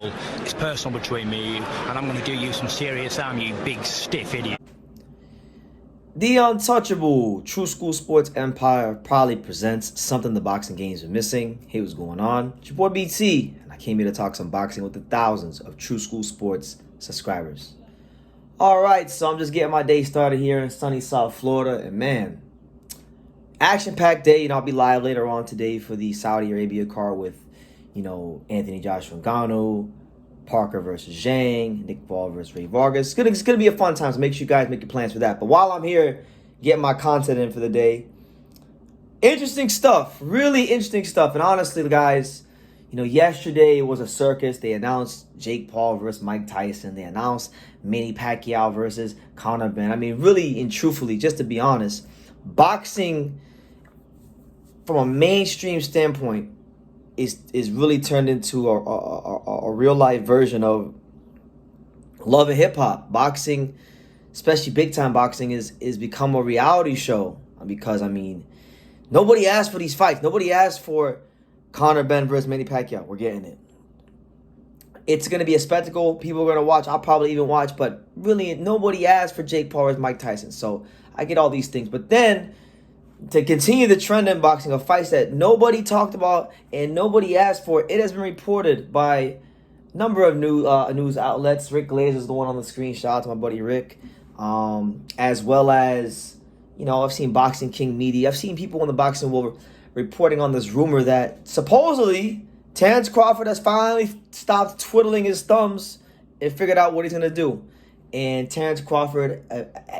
It's personal between me and you, and I'm going to do you some serious harm, you big stiff idiot. The untouchable True School Sports Empire proudly presents something the boxing games are missing. Hey, what's going on? It's your boy BT, and I came here to talk some boxing with the thousands of True School Sports subscribers. Alright, so I'm just getting my day started here in sunny South Florida, and man, action-packed day. I'll be live later on today for the Saudi Arabia card with, Anthony Joshua Ngannou, Parker versus Zhang, Nick Paul versus Ray Vargas. It's gonna be a fun time, so make sure you guys make your plans for that. But while I'm here getting my content in for the day, interesting stuff, really interesting stuff. And honestly, guys, yesterday was a circus. They announced Jake Paul versus Mike Tyson. They announced Manny Pacquiao versus Conor Ben. I mean, really and truthfully, just to be honest, boxing from a mainstream standpoint is really turned into a real life version of Love and Hip Hop. Boxing, especially big time boxing, is become a reality show because nobody asked for these fights. Nobody asked for Conor Ben versus Manny Pacquiao. We're getting it. It's gonna be a spectacle. People are gonna watch. I'll probably even watch, but really nobody asked for Jake Paul versus Mike Tyson. So I get all these things, but then to continue the trend in boxing of fights that nobody talked about and nobody asked for, it has been reported by a number of news outlets. Rick Glazer is the one on the screen. Shout out to my buddy Rick. As well as, I've seen Boxing King Media. I've seen people in the boxing world reporting on this rumor that supposedly Terence Crawford has finally stopped twiddling his thumbs and figured out what he's going to do. And Terence Crawford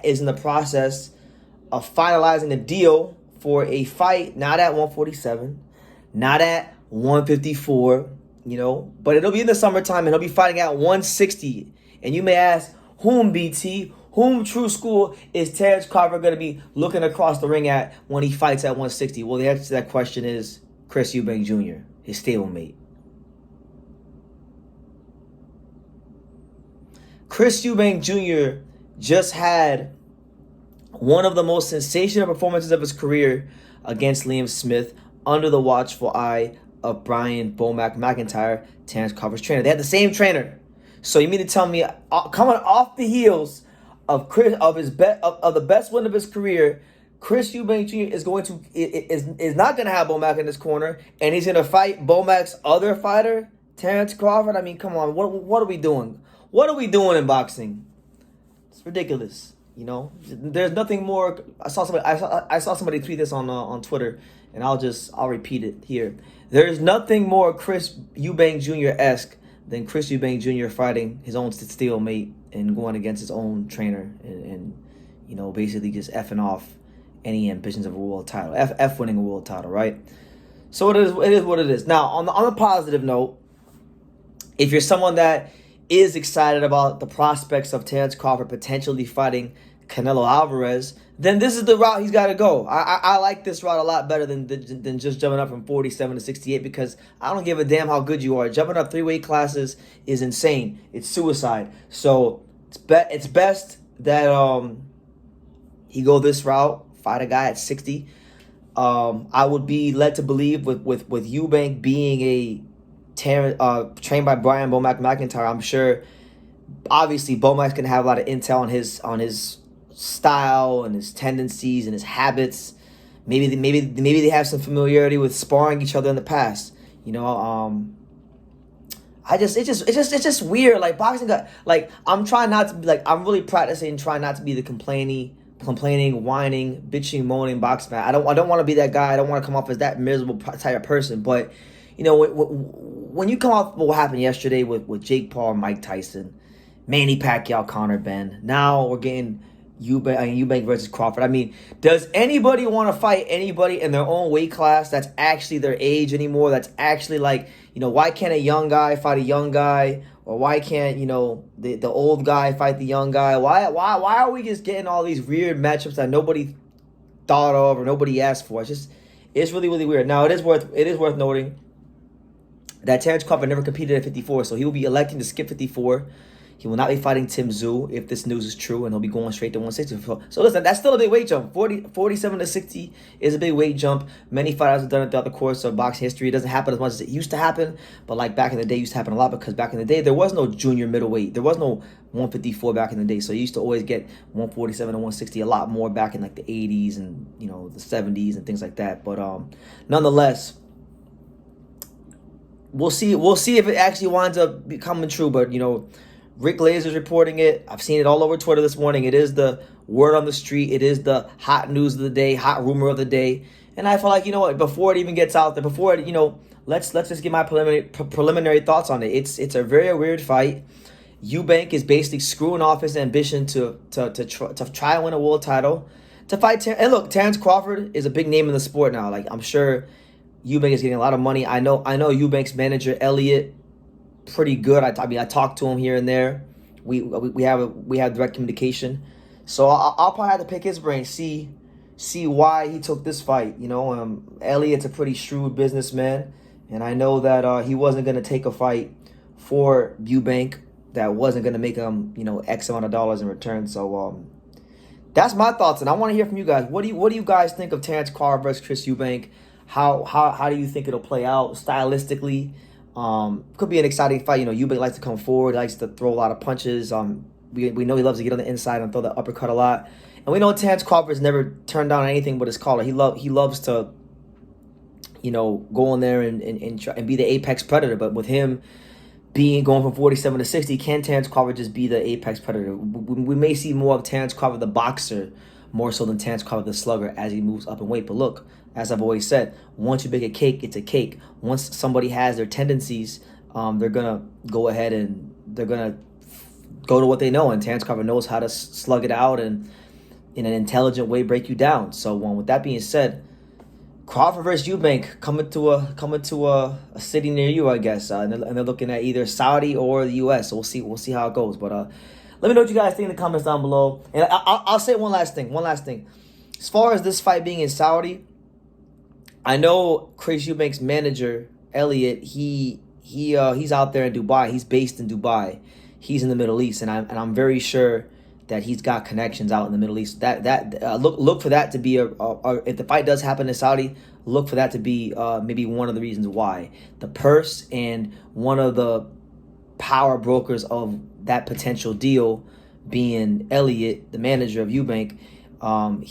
is in the process of finalizing a deal for a fight, not at 147, not at 154, but it'll be in the summertime and he'll be fighting at 160. And you may ask, whom BT, whom True School is Terence Crawford going to be looking across the ring at when he fights at 160? Well, the answer to that question is Chris Eubank Jr., his stablemate. Chris Eubank Jr. just had one of the most sensational performances of his career against Liam Smith under the watchful eye of Brian Bomac McIntyre, Terence Crawford's trainer. They had the same trainer. So you mean to tell me, coming off the heels of the best win of his career, Chris Eubank Jr. is not going to have Bomac in his corner, and he's going to fight Bomac's other fighter, Terence Crawford? I mean, come on, what are we doing? What are we doing in boxing? It's ridiculous. There's nothing more. I saw somebody tweet this on Twitter, and I'll repeat it here. There's nothing more Chris Eubank Jr.-esque than Chris Eubank Jr. fighting his own stablemate and going against his own trainer and basically just effing off any ambitions of a world title, f winning a world title, right? So it is what it is. Now on the positive note, if you're someone that is excited about the prospects of Terence Crawford potentially fighting Canelo Alvarez, then this is the route he's got to go. I like this route a lot better than just jumping up from 47 to 68 because I don't give a damn how good you are. Jumping up 3 weight classes is insane. It's suicide. So it's best that he go this route, fight a guy at 60. I would be led to believe with Eubank being a trained by Brian Bomac McIntyre, I'm sure obviously Bomac's gonna have a lot of intel on his style and his tendencies and his habits. Maybe they have some familiarity with sparring each other in the past. It's just weird. Like boxing I'm trying not to be I'm really practicing trying not to be the complaining, whining, bitching, moaning boxing fan. I don't want to be that guy. I don't want to come off as that miserable type of person. But when you come off what happened yesterday with Jake Paul, Mike Tyson, Manny Pacquiao, Conor Ben, now we're getting Eubank versus Crawford. I mean, does anybody want to fight anybody in their own weight class that's actually their age anymore? That's actually why can't a young guy fight a young guy? Or why can't, the old guy fight the young guy? Why are we just getting all these weird matchups that nobody thought of or nobody asked for? It's really, really weird. Now, it is worth noting that Terence Crawford never competed at 54, so he will be electing to skip 54. He will not be fighting Tim Tszyu if this news is true, and he'll be going straight to 160. So listen, that's still a big weight jump. 47 to 60 is a big weight jump. Many fighters have done it throughout the course of boxing history. It doesn't happen as much as it used to happen, but like back in the day, it used to happen a lot, because back in the day, there was no junior middleweight. There was no 154 back in the day. So you used to always get 147 and 160 a lot more back in like the 80s and, you know, the 70s and things like that. But nonetheless, we'll see if it actually winds up becoming true. But, you know, Rick Laser's reporting it. I've seen it all over Twitter this morning. It is the word on the street. It is the hot news of the day, hot rumor of the day. And I feel like, you know what, before it even gets out there, before it, you know, let's just get my preliminary thoughts on it. It's a very weird fight. Eubank is basically screwing off his ambition to try and win a world title, to fight and look, Terence Crawford is a big name in the sport now. Like, I'm sure Eubank is getting a lot of money. I know Eubank's manager Elliot pretty good. I mean, I talked to him here and there. We have direct communication, so I'll probably have to pick his brain, see why he took this fight. You know, Elliot's a pretty shrewd businessman, and I know that he wasn't going to take a fight for Eubank that wasn't going to make him, you know, X amount of dollars in return. So that's my thoughts, and I want to hear from you guys. What do you guys think of Terence Crawford versus Chris Eubank? How do you think it'll play out stylistically? Could be an exciting fight. You know, Eubank likes to come forward, likes to throw a lot of punches. We know he loves to get on the inside and throw the uppercut a lot. And we know Terence Crawford's never turned down anything but his collar. He loves to, you know, go in there and try and be the apex predator. But with him going from 47 to 60, can Terence Crawford just be the apex predator? We may see more of Terence Crawford the boxer more so than Terence Crawford the slugger as he moves up in weight. But look, as I've always said, once you bake a cake, it's a cake. Once somebody has their tendencies, they're gonna go ahead and they're gonna go to what they know. And Terence Crawford knows how to slug it out and in an intelligent way break you down. So with that being said, Crawford versus Eubank coming to a city near you, I guess, and they're looking at either Saudi or the U.S. So we'll see how it goes. But let me know what you guys think in the comments down below. And I'll say one last thing. As far as this fight being in Saudi, I know Chris Eubank's manager Elliot. He's out there in Dubai. He's based in Dubai. He's in the Middle East, and I'm very sure that he's got connections out in the Middle East. Look for that to be if the fight does happen in Saudi, look for that to be maybe one of the reasons why. The purse and one of the power brokers of that potential deal being Elliot, the manager of Eubank. I'm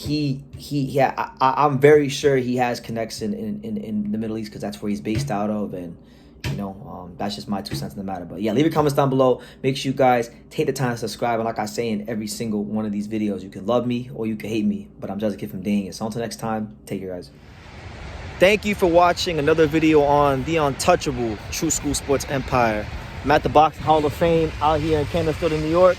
very sure he has connection in the Middle East, because that's where he's based out of, and you know, that's just my 2 cents in the matter. But yeah, leave your comments down below. Make sure you guys take the time to subscribe. And like I say in every single one of these videos, you can love me or you can hate me, but I'm just a kid from Dang. So until next time, take care, guys. Thank you for watching another video on the untouchable True School Sports Empire. I'm at the Boxing Hall of Fame out here in Canelo, New York.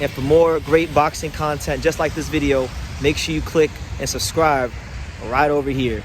And for more great boxing content just like this video, make sure you click and subscribe right over here.